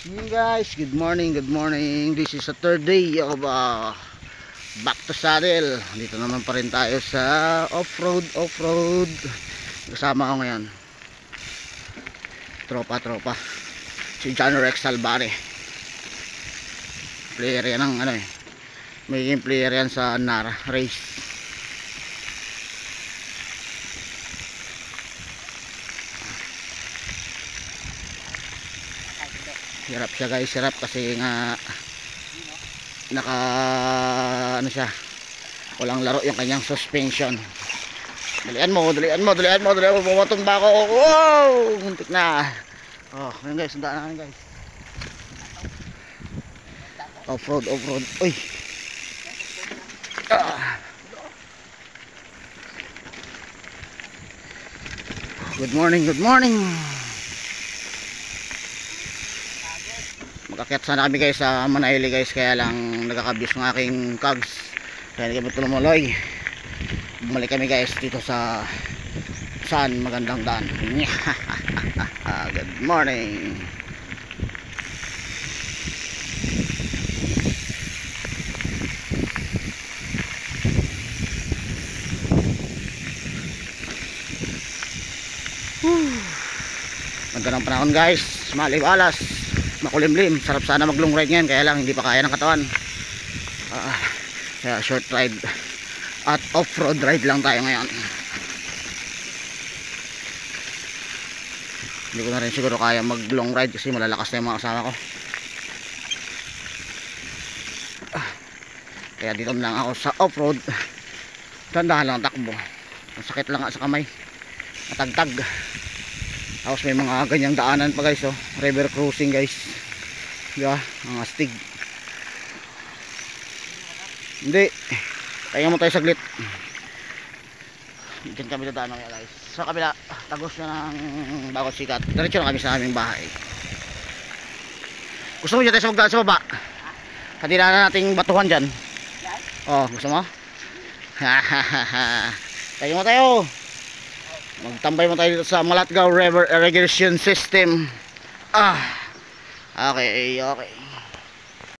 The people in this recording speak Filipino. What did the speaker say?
Hey guys, good morning, good morning. This is the third day of back to saddle. Dito naman pa rin tayo sa off-road. Kasama ko ngayon tropa si John Rex Salvare. Player yan ng magiging player yan sa Nara race. Hirap siya guys, hirap kasi nga naka siya, walang laro yung kanyang suspension. Dalian mo, bumatumba ako. Wow, muntik na. Oh, ngayon guys, sundaan natin guys. Off-road. Uy. Good morning. Magkakyat sana kami guys sa Manaili guys, kaya lang nagkakabuse ng aking cogs, kaya hindi kami tumuloy. Bumalik kami guys dito sa saan magandang daan. Good morning. Ganda ng panahon guys, maliwalas, makulimlim. Sarap sana mag long ride ngayon, kaya lang hindi pa kaya ng katawan. Kaya short ride at off-road ride lang tayo ngayon. Hindi ko na rin siguro kaya mag long ride kasi malalakas na yung mga kasama ko. Kaya dito lang ako sa off-road. Dandahan lang takbo. Ang sakit lang sa kamay, matagtag. Tapos may mga ganyang daanan pa guys, oh. River crossing guys, diba? Mga astig. Hindi, kaya mo tayo saglit. Diyan kami dadaan mga guys. Sa kabila, tagos na ng Bakod Sikat. Diretso na kami sa aming bahay. Gusto mo dyan tayo sa magdaan sa baba? Kanina na nating batuhan dyan. Oh, gusto mo? Tayo mo tayo. Magtambay mo tayo dito sa Malatgaw River Irrigation System. Okay.